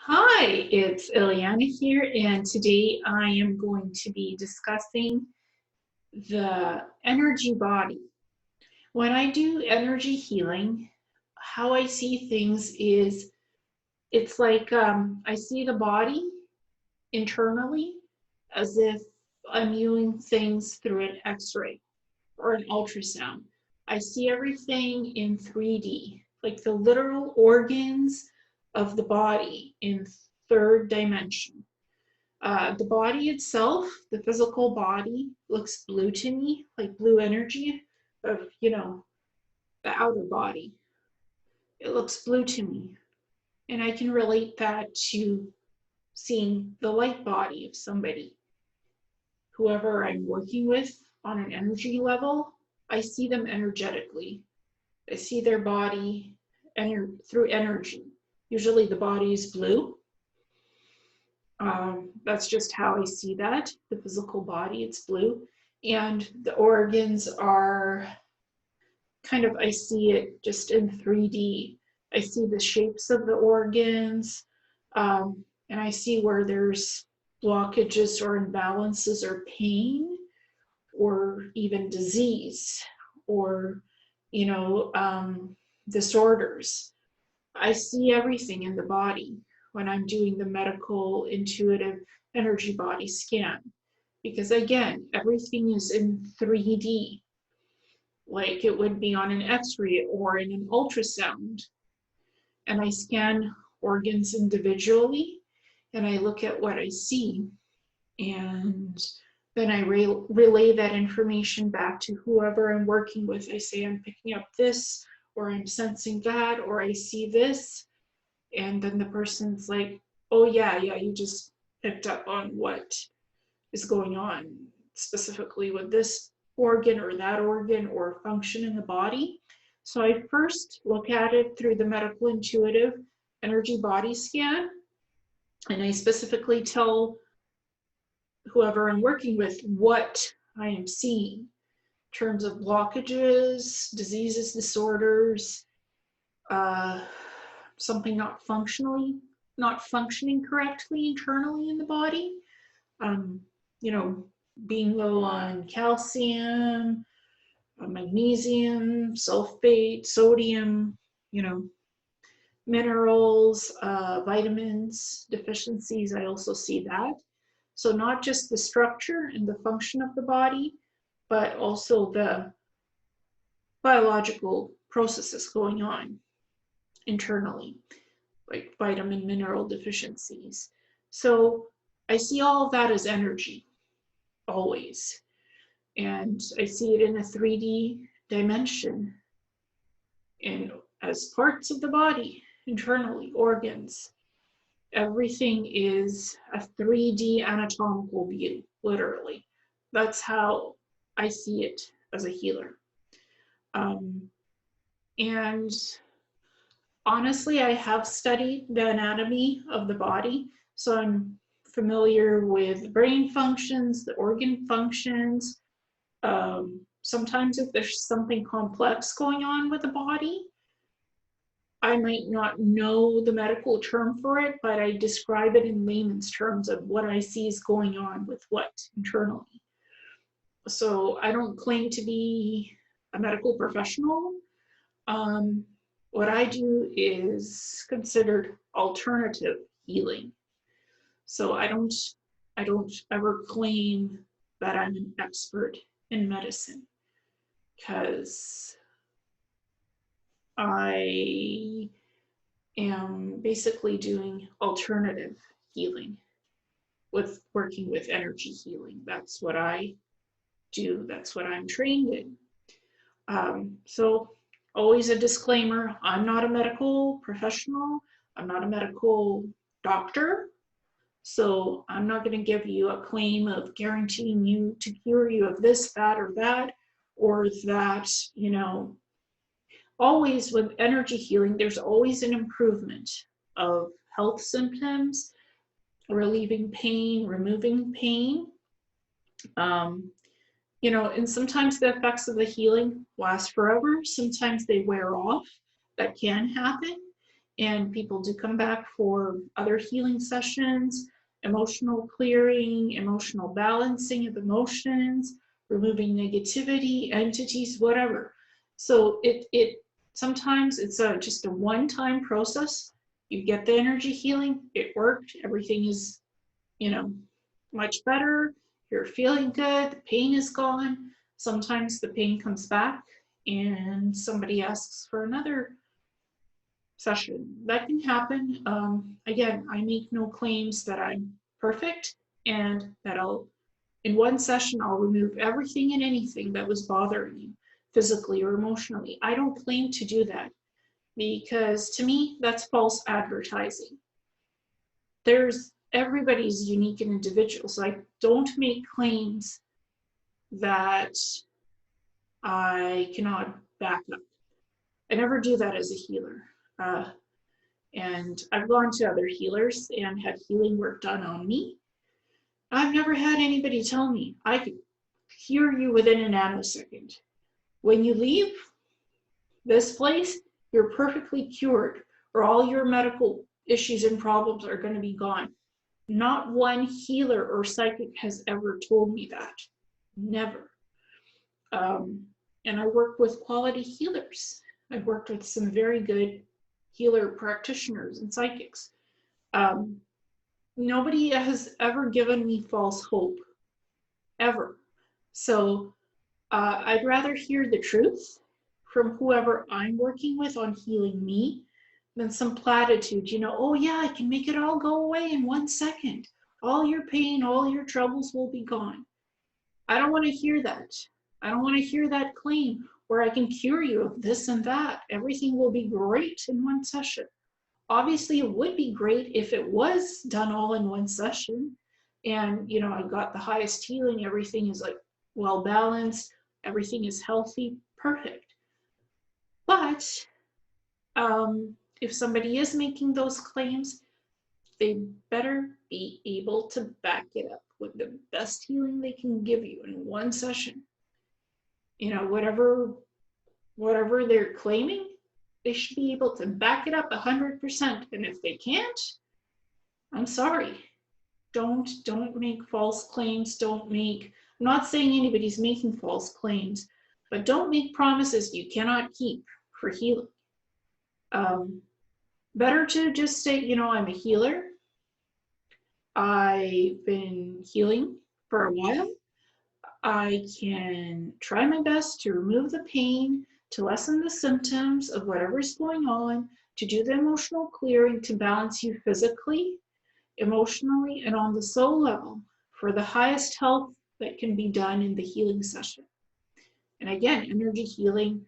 Hi, it's Ileana here, and today I am going to be discussing the energy body. When I do energy healing, how I see things is it's like I see the body internally as if I'm viewing things through an x-ray or an ultrasound. I see everything in 3D, like the literal organs of the body in third dimension. The body itself, the physical body, looks blue to me, like blue energy of, the outer body. It looks blue to me. And I can relate that to seeing the light body of somebody. Whoever I'm working with on an energy level, I see them energetically. I see their body through energy. Usually the body is blue. That's just how I see that. The physical body, it's blue. And the organs are kind of, I see it just in 3D. I see the shapes of the organs, and I see where there's blockages or imbalances or pain or even disease or, disorders. I see everything in the body when I'm doing the medical intuitive energy body scan. Because again, everything is in 3D, like it would be on an x-ray or in an ultrasound. And I scan organs individually and I look at what I see. And then I relay that information back to whoever I'm working with. I say, I'm picking up this, or I'm sensing that, or I see this. And then the person's like, oh, yeah, you just picked up on what is going on specifically with this organ or that organ or function in the body. So I first look at it through the medical intuitive energy body scan, and I specifically tell whoever I'm working with what I am seeing in terms of blockages, diseases, disorders, something not functioning correctly internally in the body. Um, being low on calcium, magnesium, sulfate, sodium, minerals, vitamins, deficiencies. I also see that. So not just the structure and the function of the body, but also the biological processes going on internally, like vitamin mineral deficiencies. So I see all of that as energy, always. And I see it in a 3D dimension and as parts of the body, internally, organs. Everything is a 3D anatomical view, literally. That's how I see it as a healer. And honestly, I have studied the anatomy of the body, so I'm familiar with brain functions, the organ functions. Sometimes if there's something complex going on with the body, I might not know the medical term for it, but I describe it in layman's terms of what I see is going on with what internally. So I don't claim to be a medical professional. What I do is considered alternative healing. So I don't ever claim that I'm an expert in medicine, because I am basically doing alternative healing with working with energy healing. That's what I do. That's what I'm trained in. So always a disclaimer, I'm not a medical professional. I'm not a medical doctor. So I'm not going to give you a claim of guaranteeing you to cure you of this, that, or that, or that, always with energy healing, there's always an improvement of health symptoms, relieving pain, removing pain. And sometimes the effects of the healing last forever. Sometimes they wear off. That can happen. and people do come back for other healing sessions, emotional clearing, emotional balancing of emotions, removing negativity, entities, whatever. So it sometimes it's just a one-time process. You get the energy healing, it worked, everything is, you know, much better, you're feeling good, the pain is gone. Sometimes the pain comes back and somebody asks for another session. That can happen. Again, I make no claims that I'm perfect and that in one session, I'll remove everything and anything that was bothering you physically or emotionally. I don't claim to do that because to me, that's false advertising. Everybody's unique and individual, so I don't make claims that I cannot back up. I never do that as a healer. And I've gone to other healers and had healing work done on me. I've never had anybody tell me I could cure you within a nanosecond. When you leave this place, you're perfectly cured, or all your medical issues and problems are going to be gone. Not one healer or psychic has ever told me that. Never. And I work with quality healers. I've worked with some very good healer practitioners and psychics. Nobody has ever given me false hope, ever. So I'd rather hear the truth from whoever I'm working with on healing me than some platitude, oh yeah, I can make it all go away in 1 second. All your pain, all your troubles will be gone. I don't want to hear that. I don't want to hear that claim where I can cure you of this and that. Everything will be great in one session. Obviously, it would be great if it was done all in one session. And, I got the highest healing. Everything is like well balanced. Everything is healthy. Perfect. But if somebody is making those claims, they better be able to back it up with the best healing they can give you in one session. Whatever they're claiming, they should be able to back it up 100%. And if they can't, I'm sorry. Don't make false claims. I'm not saying anybody's making false claims, but don't make promises you cannot keep for healing. Better to just say, I'm a healer. I've been healing for a while. I can try my best to remove the pain, to lessen the symptoms of whatever's going on, to do the emotional clearing, to balance you physically, emotionally, and on the soul level for the highest health that can be done in the healing session. And again, energy healing,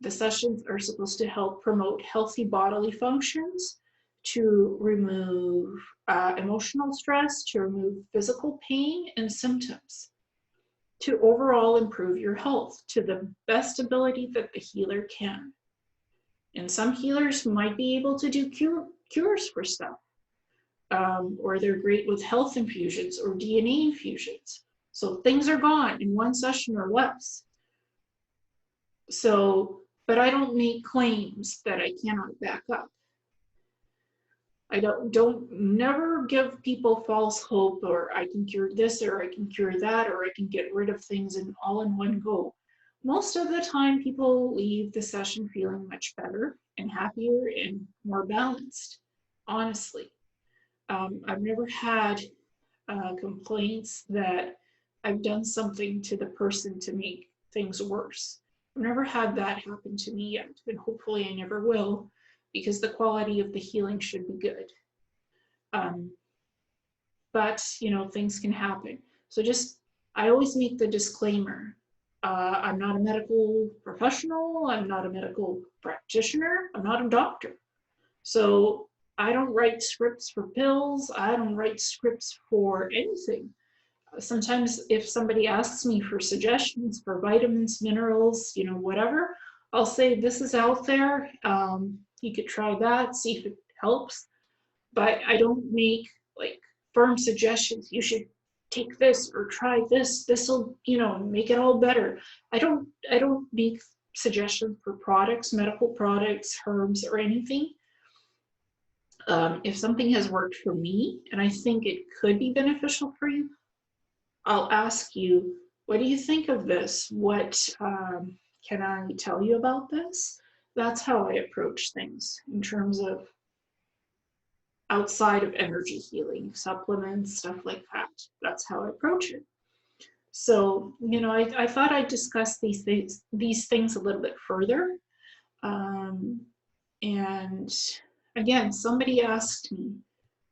the sessions are supposed to help promote healthy bodily functions, to remove emotional stress, to remove physical pain and symptoms, to overall improve your health to the best ability that the healer can. And some healers might be able to do cures for stuff, or they're great with health infusions or DNA infusions. So things are gone in one session or less. But I don't make claims that I cannot back up. I never give people false hope, or I can cure this, or I can cure that, or I can get rid of things all in one go. Most of the time, people leave the session feeling much better and happier and more balanced, honestly. I've never had complaints that I've done something to the person to make things worse. I've never had that happen to me yet, and hopefully I never will, because the quality of the healing should be good. But, things can happen. So I always make the disclaimer. I'm not a medical professional. I'm not a medical practitioner. I'm not a doctor. So I don't write scripts for pills. I don't write scripts for anything. Sometimes if somebody asks me for suggestions for vitamins, minerals, whatever, I'll say, this is out there. You could try that, see if it helps. But I don't make firm suggestions. You should take this or try this. This'll, make it all better. I don't make suggestions for products, medical products, herbs, or anything. If something has worked for me and I think it could be beneficial for you, I'll ask you, what do you think of this? What can I tell you about this? That's how I approach things in terms of outside of energy healing, supplements, stuff like that. That's how I approach it. So, I thought I'd discuss these things a little bit further. And again, somebody asked me,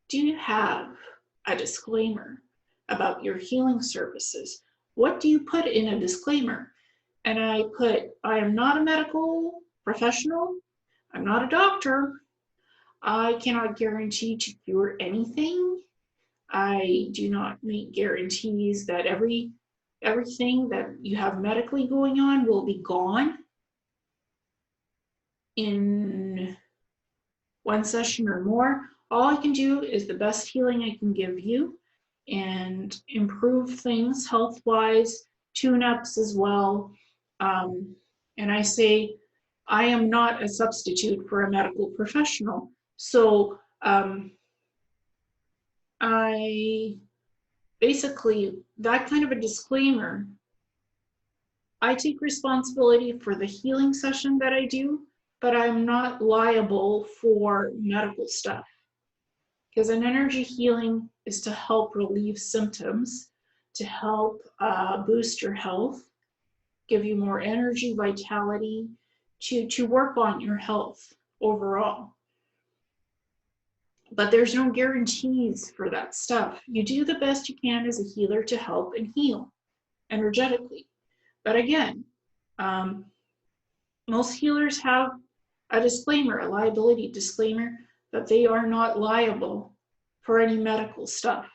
do you have a disclaimer about your healing services? What do you put in a disclaimer? And I put, I am not a medical professional. I'm not a doctor. I cannot guarantee to cure anything. I do not make guarantees that everything that you have medically going on will be gone in one session or more. All I can do is the best healing I can give you and improve things health-wise, tune-ups as well. And I say, I am not a substitute for a medical professional. So I basically, that kind of a disclaimer, I take responsibility for the healing session that I do, but I'm not liable for medical stuff. Because an energy healing is to help relieve symptoms, to help boost your health, give you more energy, vitality, to work on your health overall. But there's no guarantees for that stuff. You do the best you can as a healer to help and heal energetically. But again, most healers have a disclaimer, a liability disclaimer, that they are not liable for any medical stuff.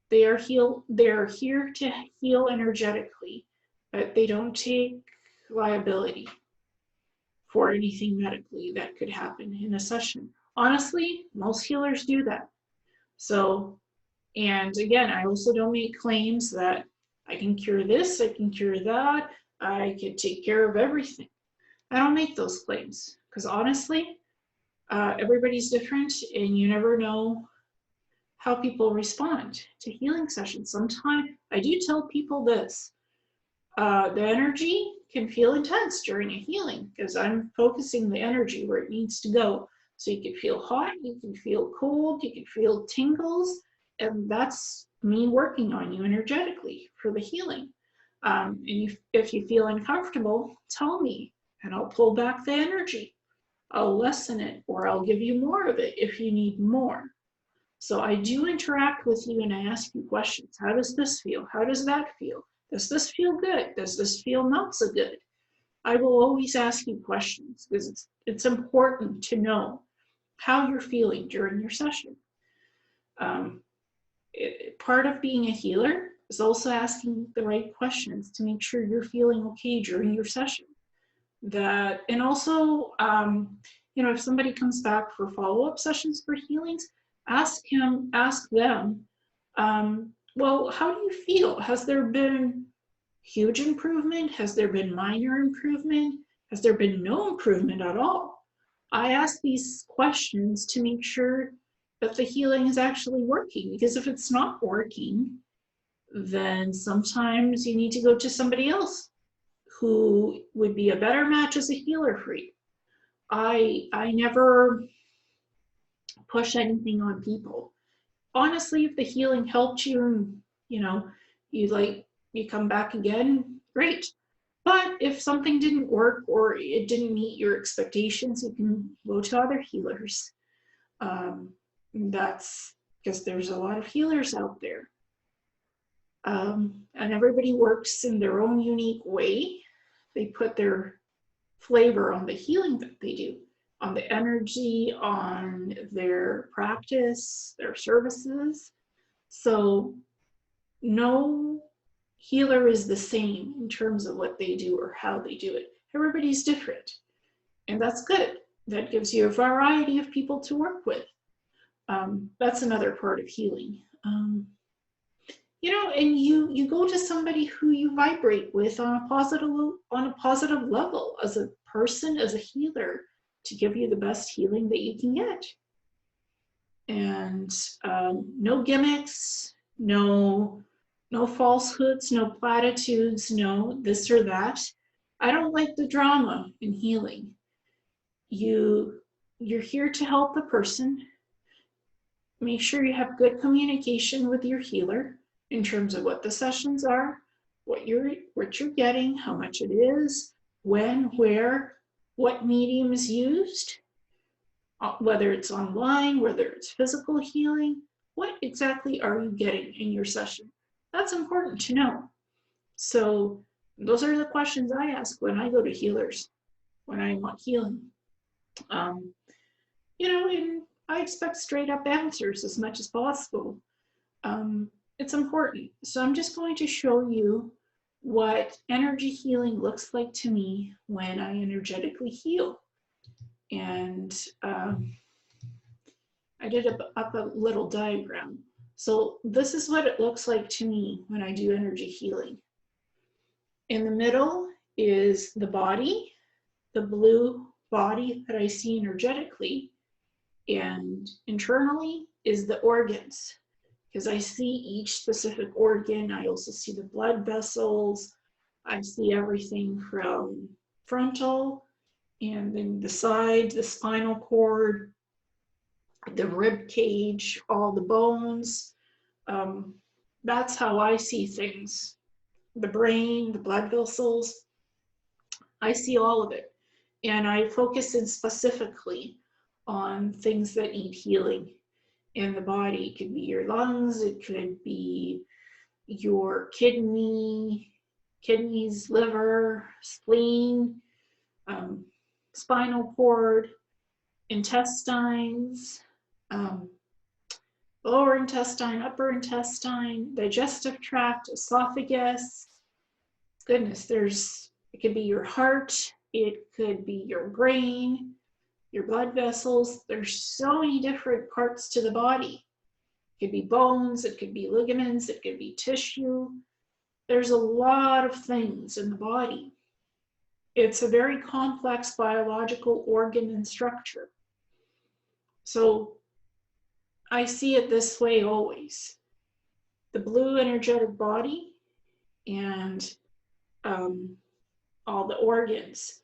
They are here to heal energetically, but they don't take liability for anything medically that could happen in a session. Honestly, most healers do that. So, and again, I also don't make claims that I can cure this, I can cure that, I can take care of everything. I don't make those claims because honestly, everybody's different and you never know how people respond to healing sessions. Sometimes I do tell people this, the energy can feel intense during a healing because I'm focusing the energy where it needs to go. So you can feel hot, you can feel cold, you can feel tingles, and that's me working on you energetically for the healing. And if you feel uncomfortable, tell me and I'll pull back the energy. I'll lessen it or I'll give you more of it if you need more. So I do interact with you and I ask you questions. How does this feel? How does that feel? Does this feel good? Does this feel not so good? I will always ask you questions because it's important to know how you're feeling during your session. Part of being a healer is also asking the right questions to make sure you're feeling okay during your session. And also, if somebody comes back for follow-up sessions for healings, ask them, well, how do you feel? Has there been huge improvement? Has there been minor improvement? Has there been no improvement at all? I ask these questions to make sure that the healing is actually working, because if it's not working, then sometimes you need to go to somebody else who would be a better match as a healer for you. I never push anything on people. Honestly, if the healing helped you and you come back again, great. But if something didn't work or it didn't meet your expectations, you can go to other healers. That's because there's a lot of healers out there. And everybody works in their own unique way. They put their flavor on the healing that they do, on the energy, on their practice, their services. So no healer is the same in terms of what they do or how they do it. Everybody's different, and that's good. That gives you a variety of people to work with. That's another part of healing. And you go to somebody who you vibrate with on a positive level as a person, as a healer, to give you the best healing that you can get. and no gimmicks, no falsehoods, no platitudes, no this or that. I don't like the drama in healing. You're here to help the person. Make sure you have good communication with your healer in terms of what the sessions are, what you're getting, how much it is, when, where, what medium is used, whether it's online, whether it's physical healing. What exactly are you getting in your session? That's important to know. So those are the questions I ask when I go to healers, when I want healing. And I expect straight up answers as much as possible. It's important. So I'm just going to show you what energy healing looks like to me when I energetically heal. And I did up a little diagram. So this is what it looks like to me when I do energy healing. In the middle is the body, the blue body that I see energetically, and internally is the organs, because I see each specific organ. I also see the blood vessels. I see everything from frontal, and then the side, the spinal cord, the rib cage, all the bones. That's how I see things. The brain, the blood vessels, I see all of it. And I focus in specifically on things that need healing in the body. It could be your lungs, it could be your kidneys, liver, spleen, spinal cord, intestines, lower intestine, upper intestine, digestive tract, esophagus. Goodness, it could be your heart, it could be your brain, your blood vessels. There's so many different parts to the body. It could be bones, it could be ligaments, it could be tissue. There's a lot of things in the body. It's a very complex biological organ and structure. So I see it this way always. The blue energetic body and all the organs,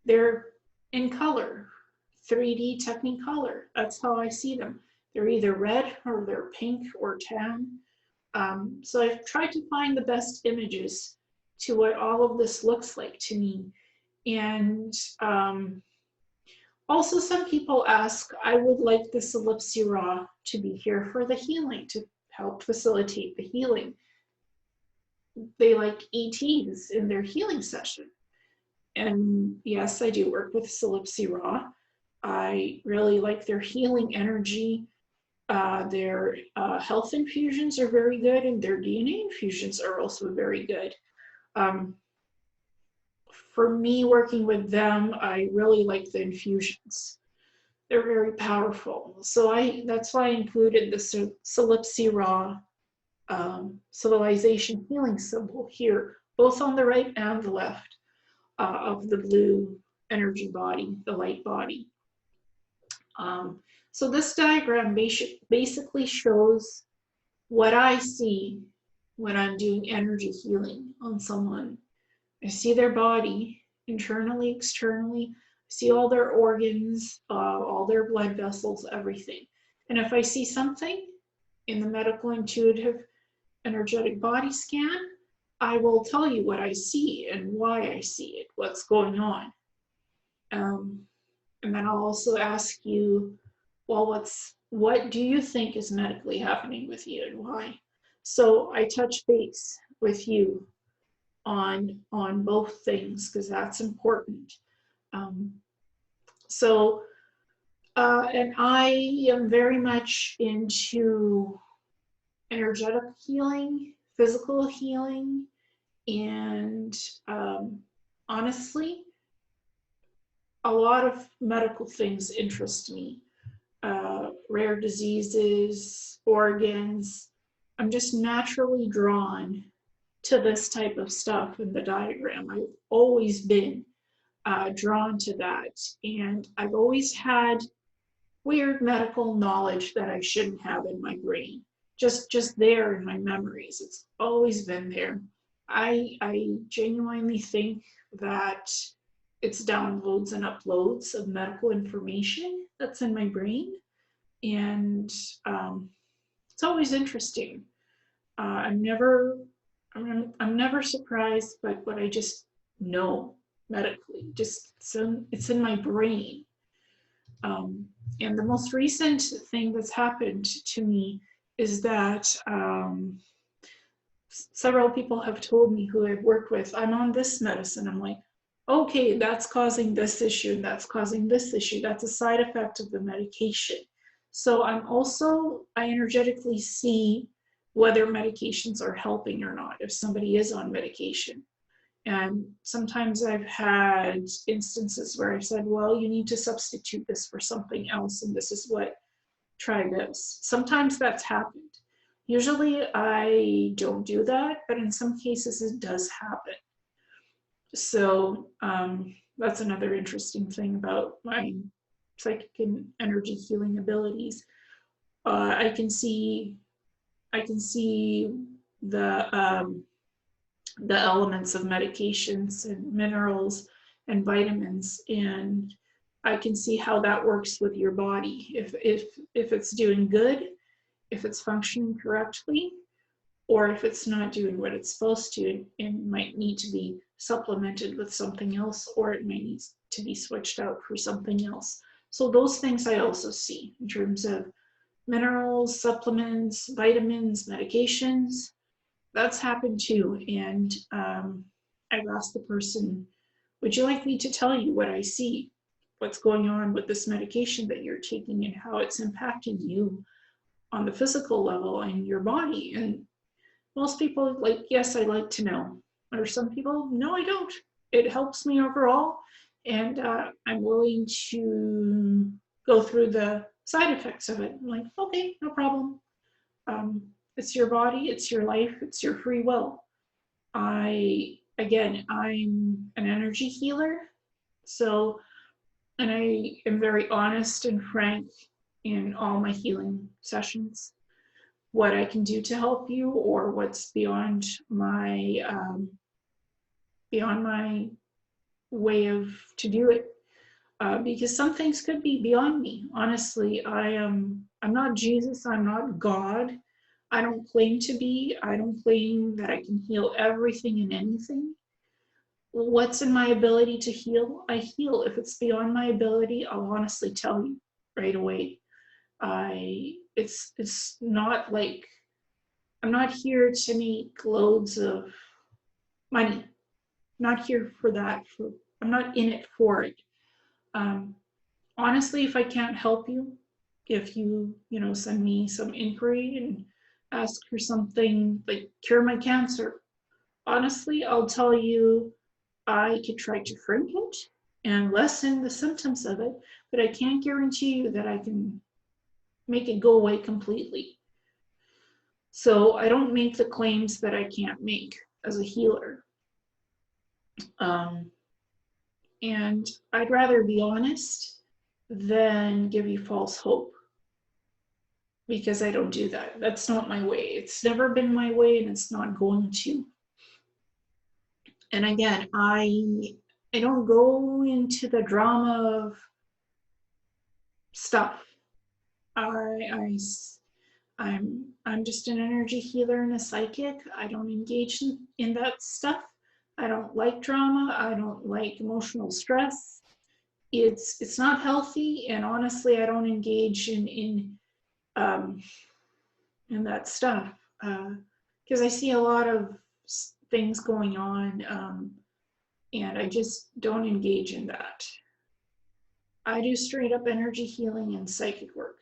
they're in color, 3D Technicolor. That's how I see them. They're either red or they're pink or tan. So I've tried to find the best images to what all of this looks like to me. And also some people ask, I would like the Solipsi Ra to be here for the healing, to help facilitate the healing. They like ETs in their healing session. And yes, I do work with Solipsi Ra. I really like their healing energy. Their health infusions are very good, and their DNA infusions are also very good. For me, working with them, I really like the infusions. They're very powerful. So that's why I included the Solipsi Ra civilization healing symbol here, both on the right and the left of the blue energy body, the light body. So this diagram basically shows what I see when I'm doing energy healing on someone. I see their body internally, externally. I see all their organs, all their blood vessels, everything. And if I see something in the medical intuitive energetic body scan, I will tell you what I see and why I see it, what's going on. And then I'll also ask you, well, what do you think is medically happening with you and why? So I touch base with you on both things because that's important. And I am very much into energetic healing, physical healing, and honestly, a lot of medical things interest me. Rare diseases, organs. I'm just naturally drawn to this type of stuff in the diagram. I've always been drawn to that. And I've always had weird medical knowledge that I shouldn't have in my brain. Just there in my memories. It's always been there. I genuinely think that it's downloads and uploads of medical information that's in my brain, and it's always interesting. I'm never I'm never surprised by what I just know medically. Just it's in my brain. Um, and the most recent thing that's happened to me is that several people have told me who I've worked with, I'm on this medicine. I'm like, okay, that's causing this issue, and that's causing this issue. That's a side effect of the medication. So I energetically see whether medications are helping or not, if somebody is on medication. And sometimes I've had instances where I've said, well, you need to substitute this for something else, and this is what, try this. Sometimes that's happened. Usually I don't do that, but in some cases it does happen. So that's another interesting thing about my psychic and energy healing abilities. I can see the elements of medications and minerals and vitamins, and I can see how that works with your body. If it's doing good, if it's functioning correctly, or if it's not doing what it's supposed to, it might need to be supplemented with something else, or it might need to be switched out for something else. So those things I also see in terms of minerals, supplements, vitamins, medications. That's happened too. And I've asked the person, would you like me to tell you what I see? What's going on with this medication that you're taking and how it's impacting you on the physical level in your body? And most people like, yes, I'd like to know. Or some people, no, I don't. It helps me overall, and I'm willing to go through the side effects of it. I'm like, okay, no problem. It's your body, it's your life, it's your free will. I'm an energy healer, so, and I am very honest and frank in all my healing sessions, what I can do to help you, or what's beyond my way of to do it. Because some things could be beyond me. Honestly, I'm not Jesus. I'm not God. I don't claim to be. I don't claim that I can heal everything and anything. What's in my ability to heal, I heal. If it's beyond my ability, I'll honestly tell you right away. It's not like I'm not here to make loads of money. I'm not here for that. I'm not in it for it. Um, Honestly, if I can't help you, if you send me some inquiry and ask for something like cure my cancer, honestly, I'll tell you I could try to shrink it and lessen the symptoms of it, but I can't guarantee you that I can make it go away completely. So I don't make the claims that I can't make as a healer. Um, and I'd rather be honest than give you false hope, because I don't do that. That's not my way. It's never been my way, and it's not going to. And again, I don't go into the drama of stuff. I'm just an energy healer and a psychic. I don't engage in that stuff. I don't like drama. I don't like emotional stress. It's not healthy, and honestly, I don't engage um, in that stuff because I see a lot of things going on, and I just don't engage in that. I do straight up energy healing and psychic work.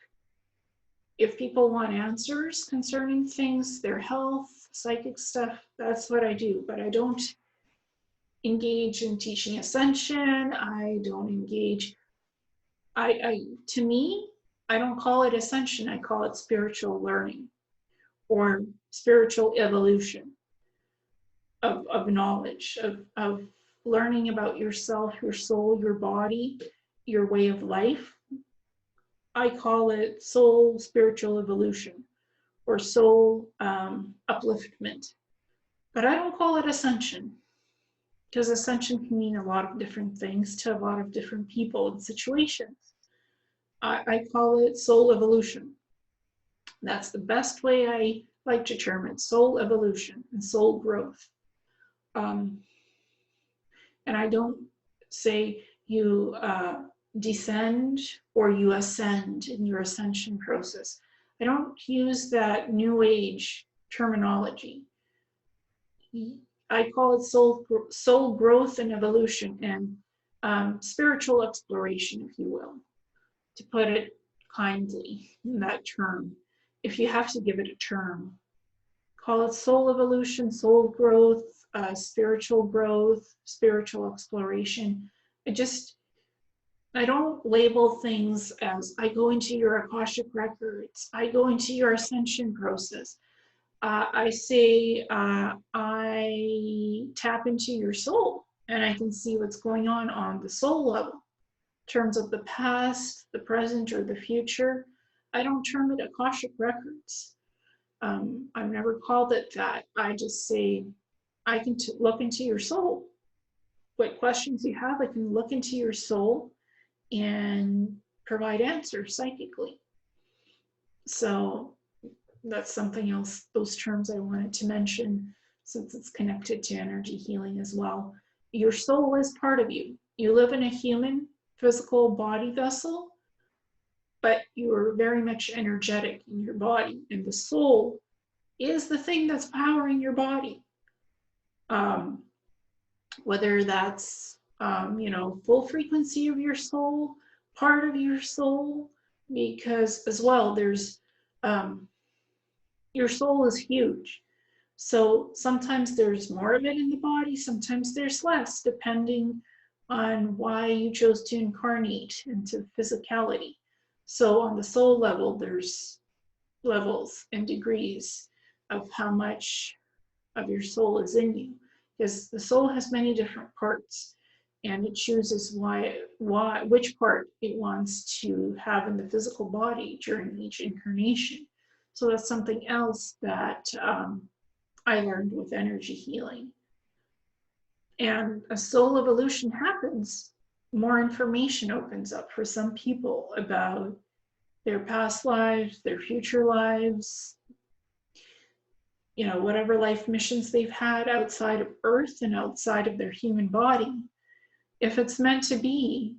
If people want answers concerning things, their health, psychic stuff, that's what I do. But I don't engage in teaching ascension. I don't engage. To me, I don't call it ascension. I call it spiritual learning or spiritual evolution of knowledge, of learning about yourself, your soul, your body, your way of life. I call it soul spiritual evolution or soul upliftment. But I don't call it ascension, because ascension can mean a lot of different things to a lot of different people and situations. I call it soul evolution. That's the best way I like to term it, soul evolution and soul growth. Um, and I don't say you descend or you ascend in your ascension process. I don't use that new age terminology. I call it soul growth and evolution and spiritual exploration, if you will, to put it kindly in that term. If you have to give it a term, call it soul evolution, soul growth, spiritual growth, spiritual exploration. I don't label things as I go into your Akashic records, I go into your ascension process. I say I tap into your soul and I can see what's going on the soul level in terms of the past, the present, or the future. I don't term it Akashic records. I've never called it that. I just say I can look into your soul. What questions you have, I can look into your soul and provide answers psychically. So that's something else, those terms I wanted to mention, since it's connected to energy healing as well. Your soul is part of you. You live in a human physical body vessel, but you're very much energetic in your body, and the soul is the thing that's powering your body. Whether that's full frequency of your soul, part of your soul, because as well there's your soul is huge. So sometimes there's more of it in the body, sometimes there's less, depending on why you chose to incarnate into physicality. So on the soul level, there's levels and degrees of how much of your soul is in you, because the soul has many different parts, and it chooses which part it wants to have in the physical body during each incarnation. So that's something else that I learned with energy healing. And as soul evolution happens, more information opens up for some people about their past lives, their future lives, whatever life missions they've had outside of Earth and outside of their human body. If it's meant to be,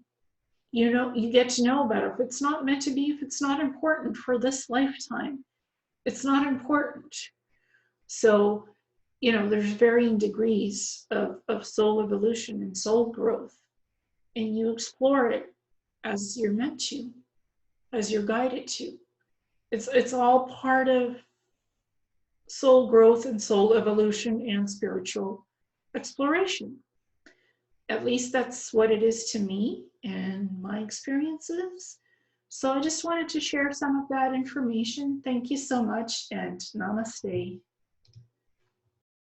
you get to know about it. If it's not meant to be, if it's not important for this lifetime, it's not important. So, there's varying degrees of soul evolution and soul growth, and you explore it as you're meant to, as you're guided to. It's all part of soul growth and soul evolution and spiritual exploration. At least that's what it is to me and my experiences. So I just wanted to share some of that information. Thank you so much, and namaste.